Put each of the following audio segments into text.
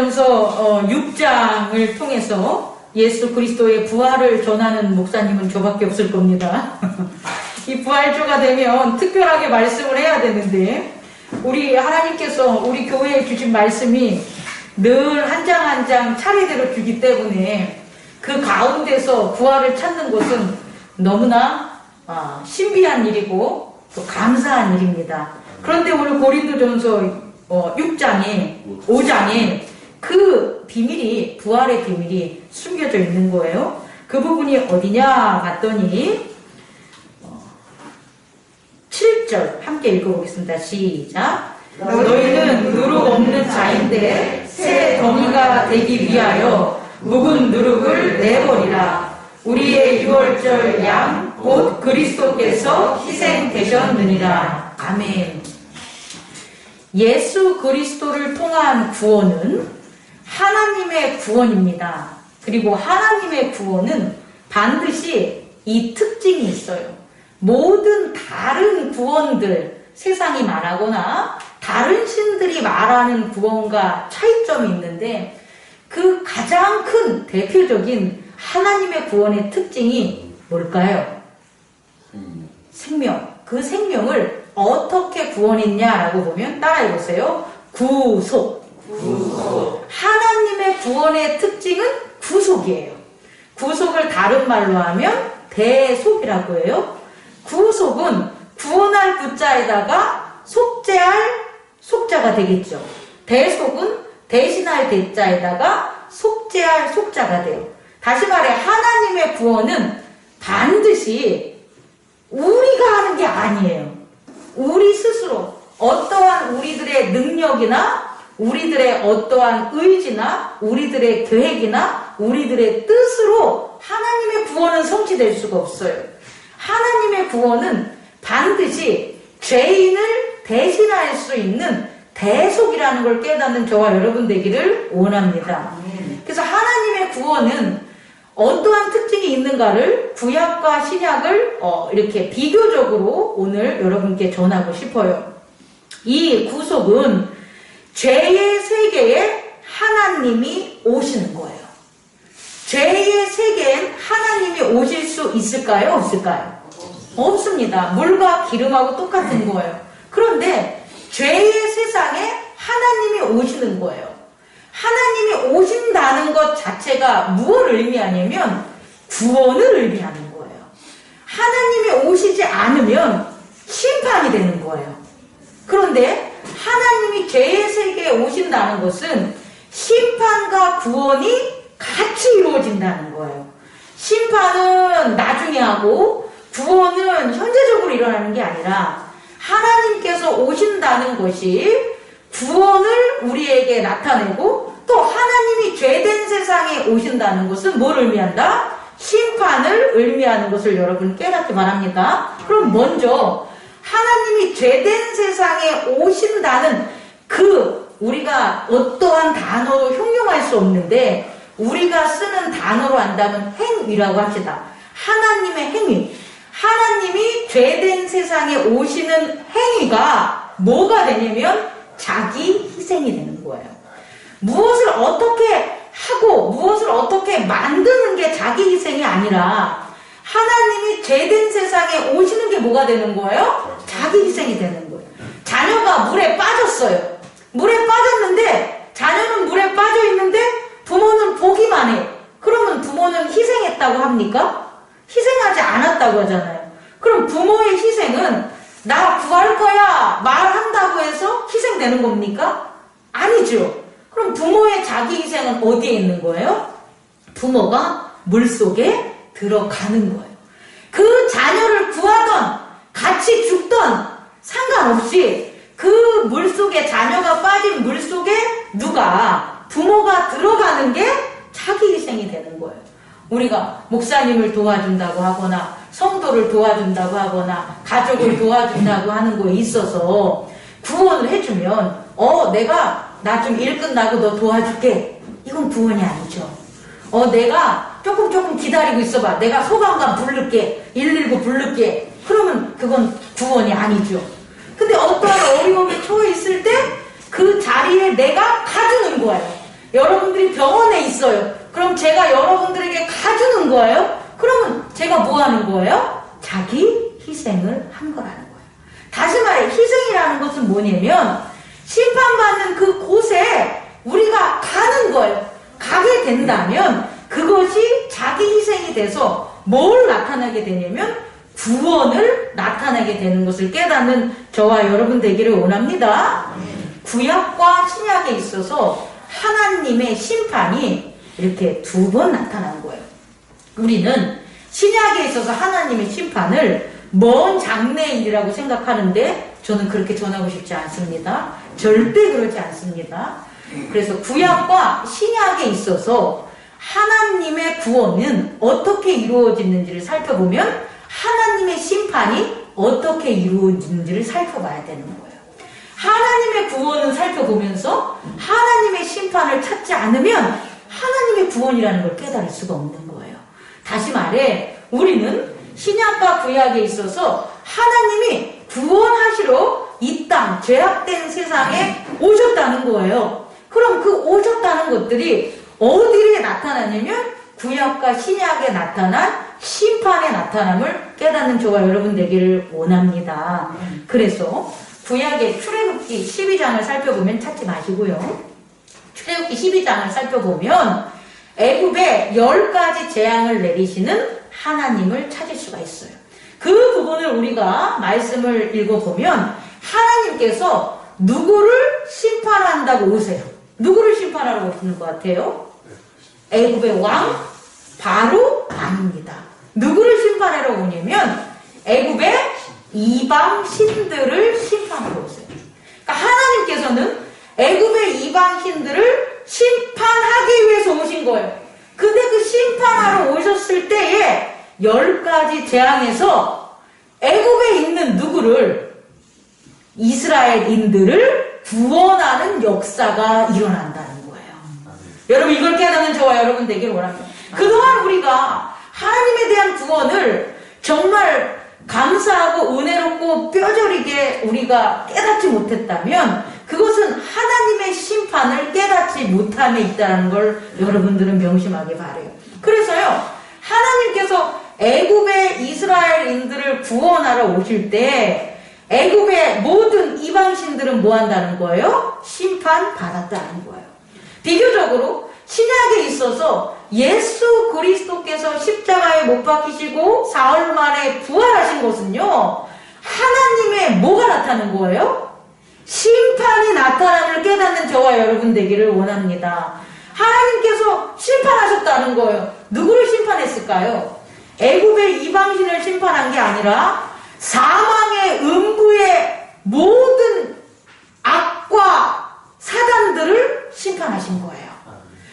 고린도전서 6장을 통해서 예수 그리스도의 부활을 전하는 목사님은 저밖에 없을 겁니다. 이 부활주가 되면 특별하게 말씀을 해야 되는데, 우리 하나님께서 우리 교회에 주신 말씀이 늘 한 장 한 장 차례대로 주기 때문에 그 가운데서 부활을 찾는 것은 너무나 신비한 일이고 또 감사한 일입니다. 그런데 오늘 고린도전서 5장에 그 비밀이, 부활의 비밀이 숨겨져 있는 거예요. 그 부분이 어디냐 봤더니 7절 함께 읽어보겠습니다. 시작. 너희는 누룩 없는 자인데 새 덩이가 되기 위하여 묵은 누룩을 내버리라. 우리의 유월절 양 곧 그리스도께서 희생되셨느니라. 아멘. 예수 그리스도를 통한 구원은 하나님의 구원입니다. 그리고 하나님의 구원은 반드시 이 특징이 있어요. 모든 다른 구원들, 세상이 말하거나 다른 신들이 말하는 구원과 차이점이 있는데, 그 가장 큰 대표적인 하나님의 구원의 특징이 뭘까요? 생명. 그 생명을 어떻게 구원했냐라고 보면 따라해보세요. 구속. 하나님의 구원의 특징은 구속이에요. 구속을 다른 말로 하면 대속이라고 해요. 구속은 구원할 구자에다가 속죄할 속자가 되겠죠. 대속은 대신할 대자에다가 속죄할 속자가 돼요. 다시 말해 하나님의 구원은 반드시 우리가 하는 게 아니에요. 우리 스스로 어떠한 우리들의 능력이나 우리들의 어떠한 의지나 우리들의 계획이나 우리들의 뜻으로 하나님의 구원은 성취될 수가 없어요. 하나님의 구원은 반드시 죄인을 대신할 수 있는 대속이라는 걸 깨닫는 저와 여러분 되기를 원합니다. 그래서 하나님의 구원은 어떠한 특징이 있는가를 구약과 신약을 이렇게 비교적으로 오늘 여러분께 전하고 싶어요. 이 구속은 죄의 세계에 하나님이 오시는 거예요. 죄의 세계엔 하나님이 오실 수 있을까요? 없을까요? 없습니다. 물과 기름하고 똑같은 거예요. 그런데 죄의 세상에 하나님이 오시는 거예요. 하나님이 오신다는 것 자체가 무엇을 의미하냐면 구원을 의미하는 거예요. 하나님이 오시지 않으면 심판이 되는 거예요. 그런데 하나님이 죄의 세계에 오신다는 것은 심판과 구원이 같이 이루어진다는 거예요. 심판은 나중에 하고 구원은 현재적으로 일어나는 게 아니라 하나님께서 오신다는 것이 구원을 우리에게 나타내고, 또 하나님이 죄된 세상에 오신다는 것은 뭘 의미한다? 심판을 의미하는 것을 여러분 깨닫기 바랍니다. 그럼 먼저 하나님이 죄된 세상에 오신다는 우리가 어떠한 단어로 형용할 수 없는데 우리가 쓰는 단어로 한다면 행위라고 합시다. 하나님의 행위. 하나님이 죄된 세상에 오시는 행위가 뭐가 되냐면 자기 희생이 되는 거예요. 무엇을 어떻게 하고 무엇을 어떻게 만드는 게 자기 희생이 아니라 하나님이 죄된 세상에 오시는 게 뭐가 되는 거예요? 자기 희생이 되는 거예요. 자녀가 물에 빠졌어요. 물에 빠졌는데 자녀는 물에 빠져 있는데 부모는 보기만 해. 그러면 부모는 희생했다고 합니까? 희생하지 않았다고 하잖아요. 그럼 부모의 희생은 나 구할 거야 말한다고 해서 희생되는 겁니까? 아니죠. 그럼 부모의 자기 희생은 어디에 있는 거예요? 부모가 물속에 들어가는 거예요. 그 자녀를 구하던 같이 죽던 상관없이 그 물속에, 자녀가 빠진 물속에 부모가 들어가는 게 자기 희생이 되는 거예요. 우리가 목사님을 도와준다고 하거나 성도를 도와준다고 하거나 가족을 도와준다고 하는 거에 있어서 구원을 해주면 내가 나 좀 일 끝나고 너 도와줄게. 이건 구원이 아니죠. 내가 조금 기다리고 있어봐. 내가 소방관 부를게. 119 부를게. 그러면 그건 구원이 아니죠. 근데 어떠한 어려움에 처해 있을 때 그 자리에 내가 가주는 거예요. 있어요. 그럼 제가 여러분들에게 가주는 거예요? 그러면 제가 뭐 하는 거예요? 자기 희생을 한 거라는 거예요. 다시 말해 희생이라는 것은 뭐냐면 심판받는 그 곳에 우리가 가는 거예요. 가게 된다면 그것이 자기 희생이 돼서 뭘 나타나게 되냐면 구원을 나타나게 되는 것을 깨닫는 저와 여러분 되기를 원합니다. 구약과 신약에 있어서 하나님의 심판이 이렇게 두 번 나타난 거예요. 우리는 신약에 있어서 하나님의 심판을 먼 장래의 일이라고 생각하는데 저는 그렇게 전하고 싶지 않습니다. 절대 그렇지 않습니다. 그래서 구약과 신약에 있어서 하나님의 구원은 어떻게 이루어지는지를 살펴보면 하나님의 심판이 어떻게 이루어지는지를 살펴봐야 되는 거예요. 하나님의 구원은 살펴보면서 하나님의 심판을 찾지 않으면 하나님의 구원이라는 걸 깨달을 수가 없는 거예요. 다시 말해 우리는 신약과 구약에 있어서 하나님이 구원하시러 이 땅 죄악된 세상에 오셨다는 거예요. 그럼 그 오셨다는 것들이 어디에 나타나냐면 구약과 신약에 나타난 심판의 나타남을 깨닫는 저와 여러분 되기를 원합니다. 그래서 구약의 출애굽기 12장을 살펴보면 찾지 마시고요. 출애굽기 12장을 살펴보면 애굽에 10가지 재앙을 내리시는 하나님을 찾을 수가 있어요. 그 부분을 우리가 말씀을 읽어보면 하나님께서 누구를 심판한다고 오세요? 누구를 심판하러 오시는 것 같아요? 애굽의 왕 바로 아닙니다. 누구를 심판하러 오냐면 애굽의 이방 신들을 심판하러 오세요. 그러니까 하나님께서는 애굽의 이방 신들을 심판하기 위해서 오신 거예요. 근데 그 심판하러 오셨을 때에 10가지 재앙에서 애굽에 있는 누구를 이스라엘인들을 구원하는 역사가 일어난다는 거예요. 여러분 이걸 깨닫는 저와 여러분 되기를 원합니다. 그동안 우리가 하나님에 대한 구원을 정말 감사하고 은혜롭고 뼈저리게 우리가 깨닫지 못했다면 그것은 하나님의 심판을 깨닫지 못함에 있다는 걸 여러분들은 명심하기 바라요. 그래서요 하나님께서 애굽의 이스라엘인들을 구원하러 오실 때 애굽의 모든 이방신들은 뭐 한다는 거예요? 심판받았다는 거예요. 비교적으로 신약에 있어서 예수 그리스도께서 십자가에 못 박히시고 사흘 만에 부활하신 것은요 하나님의 뭐가 나타나는 거예요? 심판이 나타남을 깨닫는 저와 여러분 되기를 원합니다. 하나님께서 심판하셨다는 거예요. 누구를 심판했을까요? 애굽의 이방신을 심판한 게 아니라 사망의 음부의 모든 악과 사단들을 심판하신 거예요.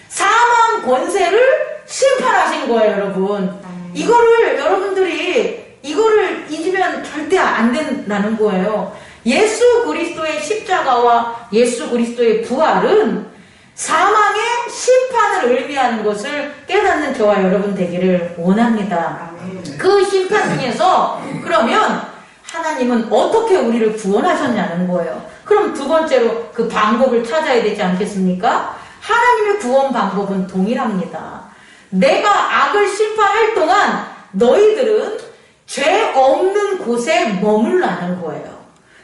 사망 권세를 심판하신 거예요, 여러분. 이거를 여러분들이 이거를 잊으면 절대 안 된다는 거예요. 예수 그리스도의 십자가와 예수 그리스도의 부활은 사망의 심판을 의미하는 것을 깨닫는 저와 여러분 되기를 원합니다. 그 심판 중에서 그러면 하나님은 어떻게 우리를 구원하셨냐는 거예요. 그럼 두 번째로 그 방법을 찾아야 되지 않겠습니까? 하나님의 구원 방법은 동일합니다. 내가 악을 심판할 동안 너희들은 죄 없는 곳에 머물라는 거예요.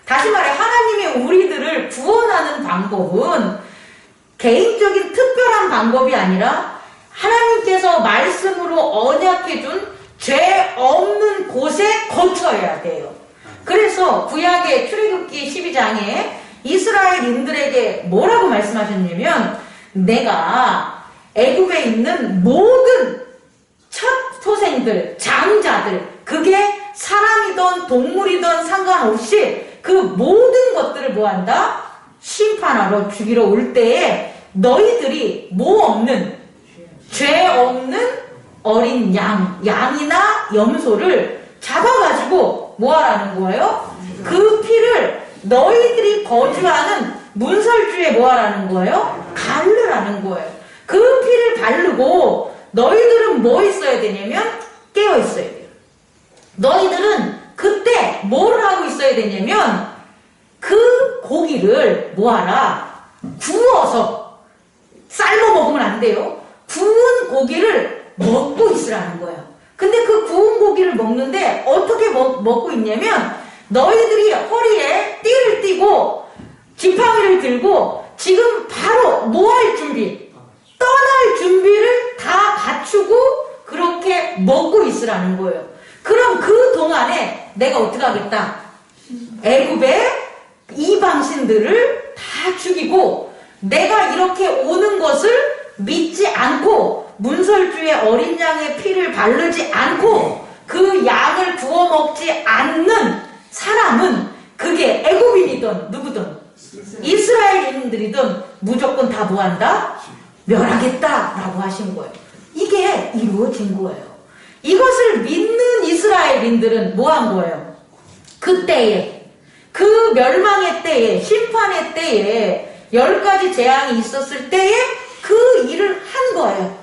다시 말해 하나님의 우리들을 구원하는 방법은 개인적인 특별한 방법이 아니라 하나님께서 말씀으로 언약해준 죄 없는 곳에 거쳐야 돼요. 그래서 구약의 출애굽기 12장에 이스라엘인들에게 뭐라고 말씀하셨냐면 내가 애굽에 있는 모든 첫 토생들, 장자들 그게 사람이든 동물이든 상관없이 그 모든 것들을 뭐한다? 심판하러 죽이러 올 때에 너희들이 뭐 없는 죄 없는 어린 양이나 염소를 잡아가지고 뭐하라는 거예요? 그 피를 너희들이 거주하는 문설주에 뭐하라는 거예요? 가르라는 거예요. 그 피를 바르고 너희들은 뭐 있어야 되냐면 깨어 있어야 돼요. 너희들은 그때 뭐를 하고 있어야 되냐면 그 고기를 뭐하라? 구워서 삶아 먹으면 안 돼요. 먹는데 어떻게 먹고 있냐면 너희들이 허리에 띠를 띠고 지팡이를 들고 지금 바로 뭐 할 준비? 떠날 준비를 다 갖추고 그렇게 먹고 있으라는 거예요. 그럼 그 동안에 내가 어떻게 하겠다? 애굽의 이방신들을 다 죽이고 내가 이렇게 오는 것을 믿지 않고 문설주의 어린 양의 피를 바르지 않고 그 양을 구워 먹지 않는 사람은 그게 애굽인이든 누구든 이스라엘인들이든 무조건 다 뭐한다? 멸하겠다라고 하신 거예요. 이게 이루어진 거예요. 이것을 믿는 이스라엘인들은 뭐 한 거예요? 그때에 그 멸망의 때에 심판의 때에 10가지 재앙이 있었을 때에 그 일을 한 거예요.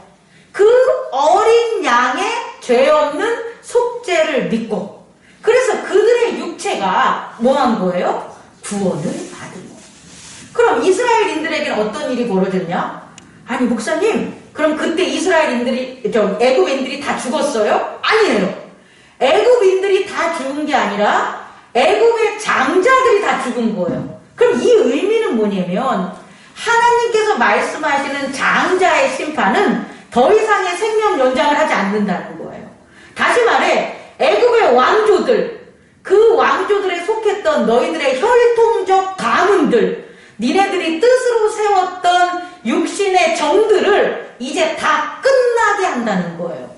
그 어린 양의 죄 없는 속죄를 믿고 그래서 그들의 육체가 뭐 한 거예요? 구원을 받은 거예요. 그럼 이스라엘인들에게는 어떤 일이 벌어졌냐? 아니 목사님 그럼 그때 이스라엘인들이 애굽인들이 다 죽었어요? 아니에요. 애굽인들이 다 죽은 게 아니라 애굽의 장자들이 다 죽은 거예요. 그럼 이 의미는 뭐냐면 하나님께서 말씀하시는 장자의 심판은 더 이상의 생명 연장을 하지 않는다는 거예요. 다시 말해 애굽의 왕조들 그 왕조들에 속했던 너희들의 혈통적 가문들 니네들이 뜻으로 세웠던 육신의 정들을 이제 다 끝나게 한다는 거예요.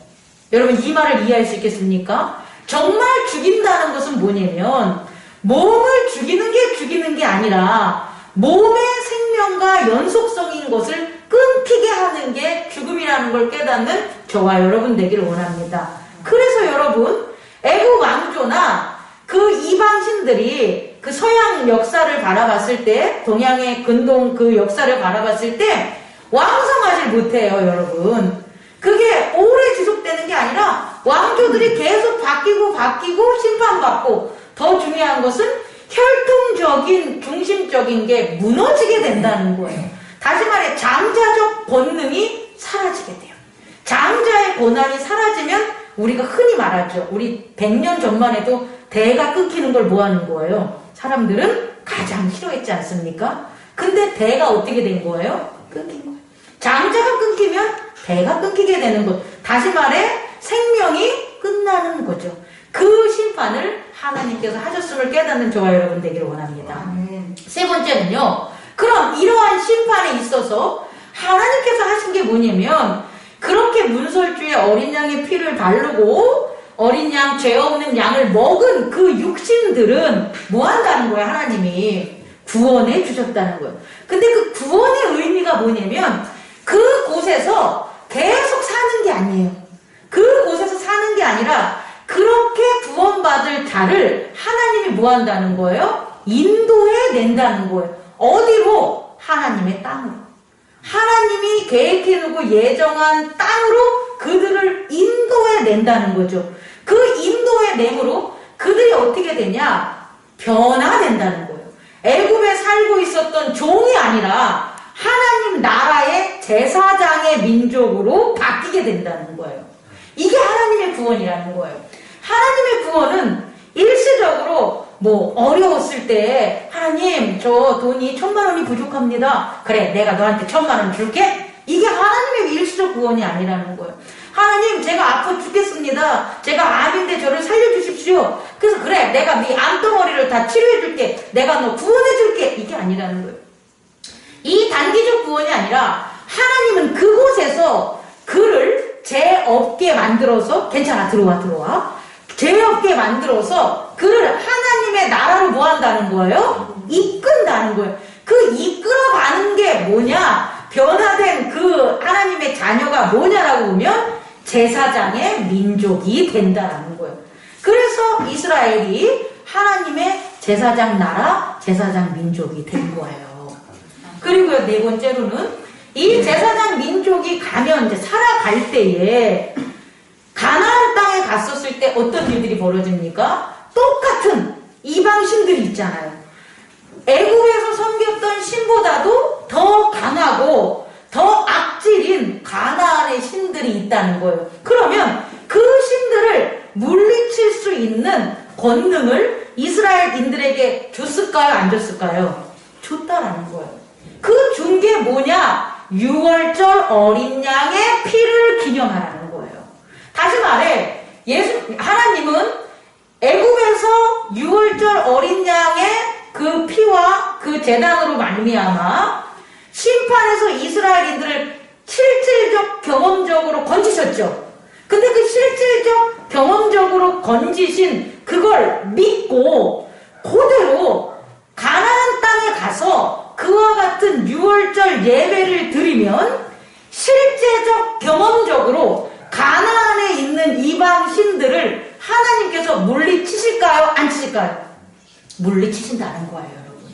여러분 이 말을 이해할 수 있겠습니까? 정말 죽인다는 것은 뭐냐면 몸을 죽이는 게 아니라 몸의 생명과 연속성인 것을 끊기게 하는 게 죽음이라는 걸 깨닫는 저와 여러분 되기를 원합니다. 그래서 여러분 애굽 왕조나 그 이방신들이 그 서양 역사를 바라봤을 때 동양의 근동 그 역사를 바라봤을 때 왕성하지 못해요 여러분. 그게 오래 지속되는 게 아니라 왕조들이 계속 바뀌고 심판받고 더 중요한 것은 혈통적인 중심적인 게 무너지게 된다는 거예요. 다시 말해 장자적 본능이 사라지게 돼요. 장자의 고난이 사라지면 우리가 흔히 말하죠. 우리 100년 전만 해도 대가 끊기는 걸 뭐 하는 거예요? 사람들은 가장 싫어했지 않습니까? 근데 대가 어떻게 된 거예요? 끊긴 거예요. 장자가 끊기면 대가 끊기게 되는 것. 다시 말해 생명이 끝나는 거죠. 그 심판을 하나님께서 하셨음을 깨닫는 저와 여러분 되기를 원합니다. 세 번째는요. 그럼 이러한 심판에 있어서 하나님께서 하신 게 뭐냐면 그렇게 문설주의 어린 양의 피를 바르고 어린 양, 죄 없는 양을 먹은 그 육신들은 뭐 한다는 거예요? 하나님이 구원해 주셨다는 거예요. 근데 그 구원의 의미가 뭐냐면 그곳에서 계속 사는 게 아니에요. 그곳에서 사는 게 아니라 그렇게 구원받을 자를 하나님이 뭐 한다는 거예요? 인도해 낸다는 거예요. 어디로? 하나님의 땅으로. 하나님이 계획해놓고 예정한 땅으로 그들을 인도해 낸다는 거죠. 그 인도해 nem으로 그들이 어떻게 되냐? 변화된다는 거예요. 애굽에 살고 있었던 종이 아니라 하나님 나라의 제사장의 민족으로 바뀌게 된다는 거예요. 이게 하나님의 구원이라는 거예요. 하나님의 구원은 일시적으로 뭐 어려웠을 때 하나님 저 돈이 1000,000원이 부족합니다. 그래 내가 너한테 1000,000원 줄게. 이게 하나님의 일시적 구원이 아니라는 거예요. 하나님 제가 아파 죽겠습니다. 제가 암인데 저를 살려주십시오. 그래서 그래 내가 네 암덩어리를 다 치료해줄게. 내가 너 구원해줄게. 이게 아니라는 거예요. 이 단기적 구원이 아니라 하나님은 그곳에서 그를 죄 없게 만들어서 괜찮아 들어와 죄 없게 만들어서 그를 하나님의 나라로 뭐 한다는 거예요? 이끈다는 거예요. 그 이끌어가는 게 뭐냐? 변화된 그 하나님의 자녀가 뭐냐라고 보면 제사장의 민족이 된다라는 거예요. 그래서 이스라엘이 하나님의 제사장 나라, 제사장 민족이 된 거예요. 그리고 네 번째로는 이 제사장 민족이 가면 이제 살아갈 때에 가나안 땅에 갔었을 때 어떤 일들이 벌어집니까? 똑같은 이방신들이 있잖아요. 애굽에서 섬겼던 신보다도 더 강하고 더 악질인 가나안의 신들이 있다는 거예요. 그러면 그 신들을 물리칠 수 있는 권능을 이스라엘인들에게 줬을까요? 안 줬을까요? 줬다라는 거예요. 그 준 게 뭐냐? 6월절 어린 양의 피를 기념하라는 거예요. 다시 말해 하나님은 애굽에서 6월절 어린 양의 그 피와 그 제단으로 말미암아 심판에서 이스라엘인들을 실질적 경험적으로 건지셨죠. 근데 그 실질적 경험적으로 건지신 그걸 믿고 그대로 가나안 땅에 가서 그와 같은 6월절 예배를 드리면 실제적 경험적으로 가나안에 있는 이방 신들을 하나님께서 물리치실까요? 안 치실까요? 물리치신다는 거예요, 여러분.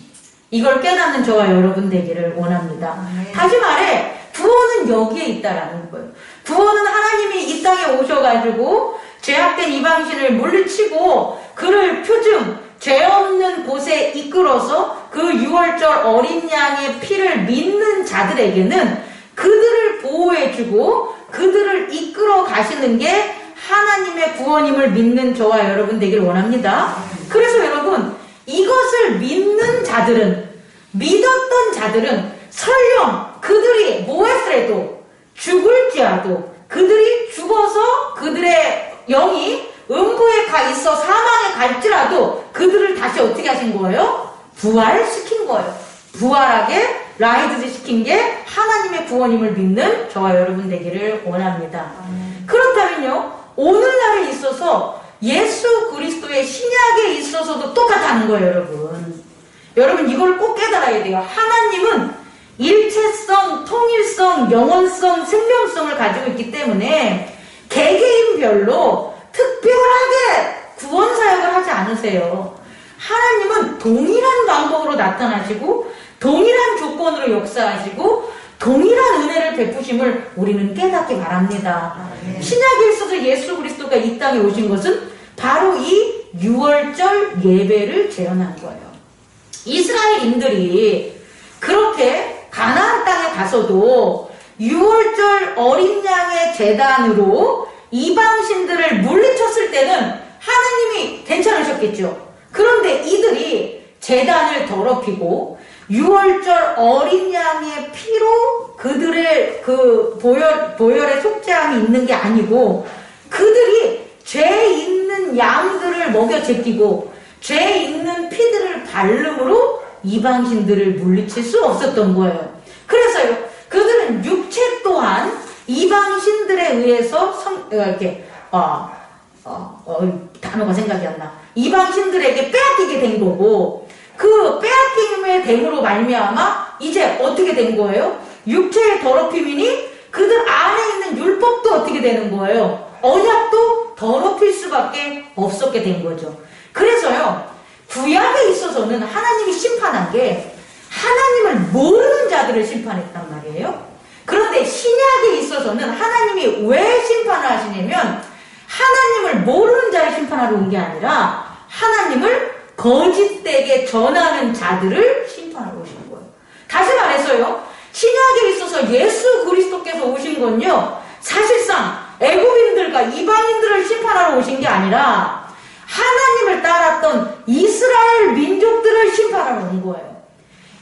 이걸 깨닫는 저와 여러분 되기를 원합니다. 다시 말해 구원은 여기에 있다라는 거예요. 구원은 하나님이 이 땅에 오셔가지고 죄악된 이방신을 물리치고 그를 표즘 죄 없는 곳에 이끌어서 그 6월절 어린 양의 피를 믿는 자들에게는 그들을 보호해주고 그들을 이끌어 가시는 게 하나님의 구원임을 믿는 저와 여러분 되길 원합니다. 그래서 여러분 이것을 믿는 자들은 믿었던 자들은 설령 그들이 뭐 했으래도 죽을지라도 그들이 죽어서 그들의 영이 음부에 가 있어 사망에 갈지라도 그들을 다시 어떻게 하신 거예요? 부활시킨 거예요. 부활하게 라이즈 시킨 게 하나님의 구원임을 믿는 저와 여러분 되기를 원합니다. 그렇다면요, 오늘날에 있어서 예수 그리스도의 신약에 있어서도 똑같다는 거예요, 여러분. 여러분 이걸 꼭 깨달아야 돼요. 하나님은 일체성, 통일성, 영원성, 생명성을 가지고 있기 때문에 개개인별로 특별하게 구원 사역을 하지 않으세요. 하나님은 동일한 방법으로 나타나시고 동일한 조건으로 역사하시고 동일한 은혜를 베푸심을 우리는 깨닫기 바랍니다. 신약에 있어서 예수 그리스도가 이 땅에 오신 것은 바로 이 6월절 예배를 재현한 거예요. 이스라엘인들이 그렇게 가나안 땅에 가서도 6월절 어린 양의 제단으로 이방신들을 물리쳤을 때는 하나님이 괜찮으셨겠죠. 그런데 이들이 제단을 더럽히고 6월절 어린 양의 피로 그들의 그 보혈의 속죄함이 있는 게 아니고 그들이 죄 있는 양들을 먹여 제끼고 죄 있는 피들을 바름으로 이방신들을 물리칠 수 없었던 거예요. 그래서요, 그들은 육체 또한 이방신들에 의해서 단어가 생각이 안 나. 이방신들에게 빼앗기게 된 거고, 그 빼앗김의 됨으로 말미암아 이제 어떻게 된 거예요? 육체의 더럽힘이니 그들 안에 있는 율법도 어떻게 되는 거예요? 언약도 더럽힐 수밖에 없었게 된 거죠. 그래서요, 구약에 있어서는 하나님이 심판한 게 하나님을 모르는 자들을 심판했단 말이에요. 그런데 신약에 있어서는 하나님이 왜 심판을 하시냐면 하나님을 모르는 자를 심판하러 온 게 아니라 하나님을 거짓되게 전하는 자들을 심판하러 오신 거예요. 다시 말해서요, 신약에 있어서 예수 그리스도께서 오신 건요, 사실상 애굽인들과 이방인들을 심판하러 오신 게 아니라 하나님을 따랐던 이스라엘 민족들을 심판하러 온 거예요.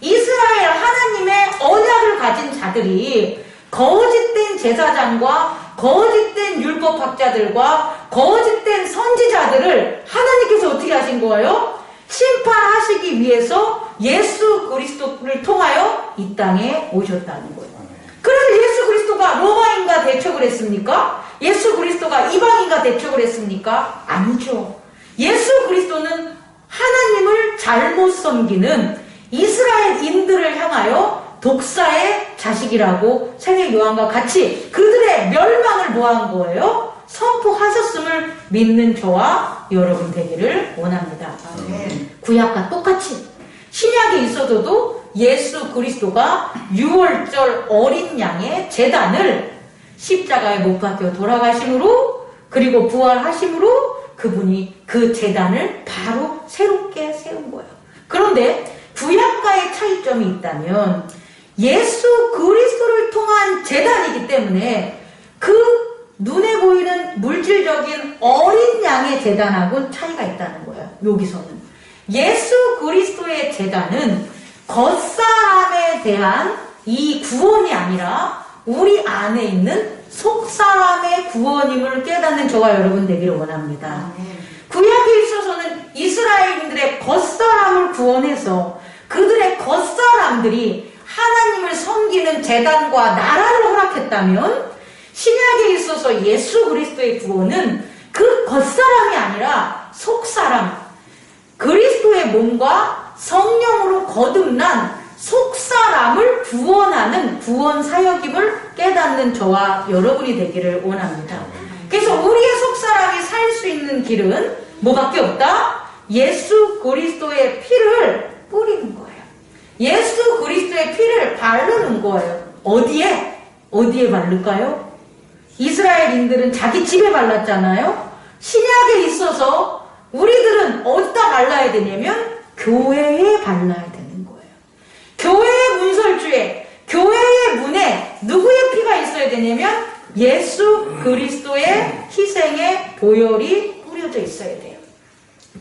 이스라엘 하나님의 언약을 가진 자들이 거짓된 제사장과 거짓된 율법학자들과 거짓된 선지자들을 하나님께서 어떻게 하신 거예요? 심판하시기 위해서 예수 그리스도를 통하여 이 땅에 오셨다는 거예요. 그래서 예수 그리스도가 로마인과 대척을 했습니까? 예수 그리스도가 이방인과 대척을 했습니까? 아니죠. 예수 그리스도는 하나님을 잘못 섬기는 이스라엘인들을 향하여 독사의 자식이라고 세례 요한과 같이 그들의 멸망을 뭐한 거예요? 선포하셨음을 믿는 저와 여러분 되기를 원합니다. 구약과 똑같이 신약에 있어도 예수 그리스도가 6월절 어린 양의 제단을 십자가에 못 박혀 돌아가심으로 그리고 부활하심으로 그분이 그 제단을 바로 새롭게 세운 거예요. 그런데 구약과의 차이점이 있다면 예수 그리스도를 통한 제단이기 때문에 그 눈에 보이는 물질 물질적인 어린 양의 제단하고는 차이가 있다는 거예요. 여기서는. 예수 그리스도의 제단은 겉사람에 대한 이 구원이 아니라 우리 안에 있는 속사람의 구원임을 깨닫는 저와 여러분 되기를 원합니다. 구약에 있어서는 이스라엘인들의 겉사람을 구원해서 그들의 겉사람들이 하나님을 섬기는 제단과 나라를 허락했다면 신약에 있어서 예수 그리스도의 구원은 그 겉사람이 아니라 속사람, 그리스도의 몸과 성령으로 거듭난 속사람을 구원하는 구원 사역임을 깨닫는 저와 여러분이 되기를 원합니다. 그래서 우리의 속사람이 살 수 있는 길은 뭐밖에 없다? 예수 그리스도의 피를 뿌리는 거예요. 예수 그리스도의 피를 바르는 거예요. 어디에? 어디에 바를까요? 이스라엘인들은 자기 집에 발랐잖아요. 신약에 있어서 우리들은 어디다 발라야 되냐면 교회에 발라야 되는 거예요. 교회의 문설주에, 교회의 문에 누구의 피가 있어야 되냐면 예수 그리스도의 희생의 보혈이 뿌려져 있어야 돼요.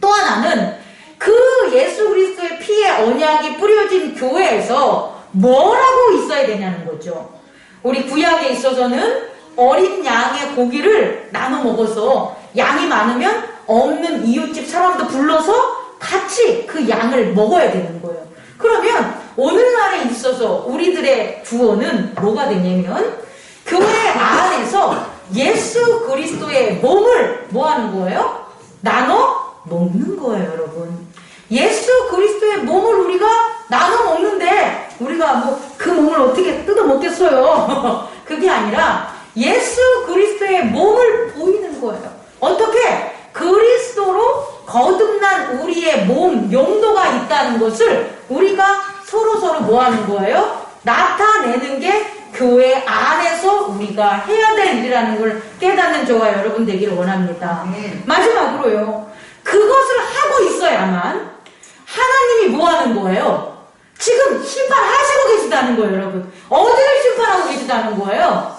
또 하나는 그 예수 그리스도의 피의 언약이 뿌려진 교회에서 뭐라고 있어야 되냐는 거죠. 우리 구약에 있어서는 어린 양의 고기를 나눠 먹어서 양이 많으면 없는 이웃집 사람도 불러서 같이 그 양을 먹어야 되는 거예요. 그러면 오늘날에 있어서 우리들의 구원은 뭐가 되냐면 교회 안에서 예수 그리스도의 몸을 뭐 하는 거예요? 나눠 먹는 거예요, 여러분. 예수 그리스도의 몸을 우리가 나눠 먹는데 우리가 뭐 그 몸을 어떻게 뜯어 먹겠어요? 그게 아니라 예수 그리스도의 몸을 보이는 거예요. 어떻게? 그리스도로 거듭난 우리의 몸, 용도가 있다는 것을 우리가 서로서로 뭐 하는 거예요? 나타내는 게 교회 안에서 우리가 해야 될 일이라는 걸 깨닫는 저와 여러분 되기를 원합니다. 마지막으로요. 그것을 하고 있어야만 하나님이 뭐 하는 거예요? 지금 심판하시고 계시다는 거예요, 여러분. 어디를 심판하고 계시다는 거예요?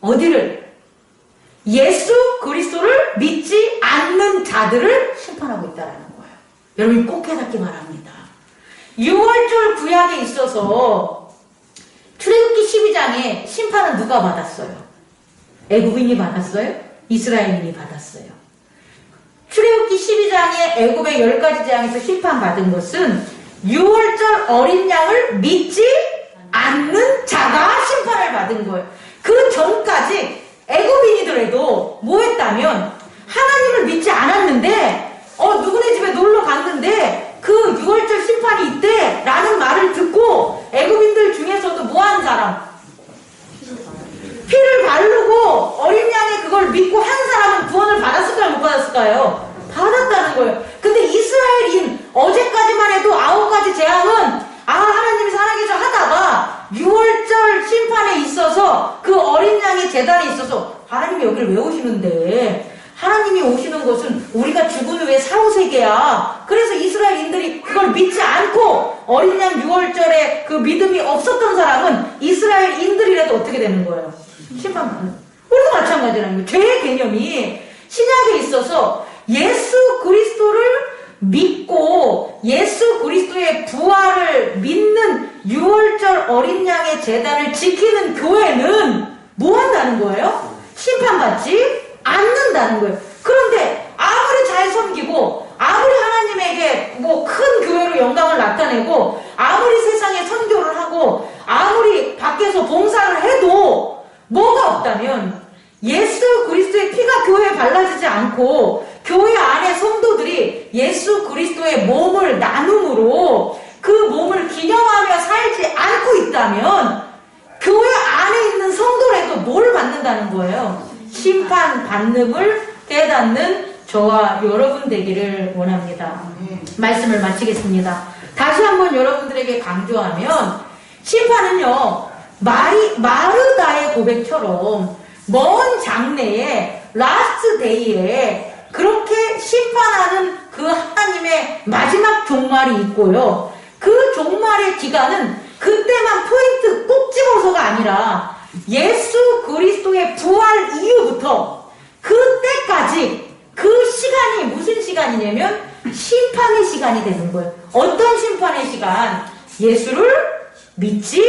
어디를? 예수 그리스도를 믿지 않는 자들을 심판하고 있다는 거예요. 여러분 꼭 깨닫기 바랍니다. 6월절 구약에 있어서 출애굽기 12장에 심판은 누가 받았어요? 애굽인이 받았어요? 이스라엘인이 받았어요. 출애굽기 12장에 애굽의 10가지 재앙에서 심판받은 것은 6월절 어린 양을 믿지 않는 자가 심판을 받은 거예요. 그 전까지 애굽인이더라도 뭐 했다면 하나님을 믿지 않았는데 누구네 집에 놀러 갔는데 그 6월절 심판이 있대 라는 말을 듣고 애굽인들 중에서도 뭐 하는 사람? 피를 바르고 어린 양의 그걸 믿고 한 사람은 구원을 받았을까요? 못 받았을까요? 받았다는 거예요. 근데 이스라엘인 어제까지만 해도 9가지 재앙은 하나님이 살아계셔 하다가 6월절 심판에 있어서 그 어린 양의 제단에 있어서 하나님이 여기를 왜 오시는데 하나님이 오시는 것은 우리가 죽은 후에 사후세계야. 그래서 이스라엘인들이 그걸 믿지 않고 어린 양 6월절에 그 믿음이 없었던 사람은 이스라엘인들이라도 어떻게 되는 거예요? 심판받는. 우리도 마찬가지라는 거예요. 죄의 개념이 신약에 있어서 예수 그리스도를 믿고 예수 그리스도의 부활을 믿는 6월절 어린 양의 제단을 지키는 교회는 뭐 한다는 거예요? 심판받지 않는다는 거예요. 그런데 아무리 잘 섬기고 아무리 하나님에게 뭐 큰 교회로 영광을 나타내고 아무리 세상에 선교를 하고 아무리 밖에서 봉사를 해도 뭐가 없다면 예수 그리스도의 피가 교회에 발라지지 않고 교회 안에 성도들이 예수 그리스도의 몸을 나눔으로 그 몸을 기념하며 살지 않고 있다면 교회 안에 있는 성도라도 뭘 받는다는 거예요? 심판받음을 깨닫는 저와 여러분 되기를 원합니다. 말씀을 마치겠습니다. 다시 한번 여러분들에게 강조하면 심판은요 마르다의 고백처럼 먼 장래에 라스트 데이에 그렇게 심판하는 그 하나님의 마지막 종말이 있고요. 그 종말의 기간은 그때만 포인트 꼭 집어서가 아니라 예수 그리스도의 부활 이후부터 그때까지 그 시간이 무슨 시간이냐면 심판의 시간이 되는 거예요. 어떤 심판의 시간? 예수를 믿지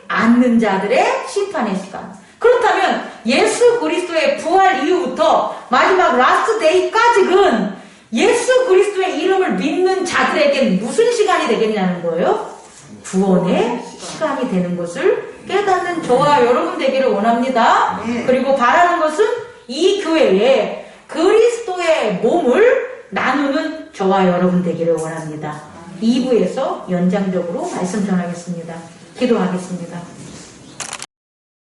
않는 자들의 심판의 시간. 그렇다면 예수 그리스도의 부활 이후부터 마지막 라스트 데이까지는 예수 그리스도의 이름을 믿는 자들에겐 무슨 시간이 되겠냐는 거예요? 구원의 시간이 되는 것을 깨닫는 저와 여러분 되기를 원합니다. 그리고 바라는 것은 이 교회에 그리스도의 몸을 나누는 저와 여러분 되기를 원합니다. 2부에서 연장적으로 말씀 전하겠습니다. 기도하겠습니다.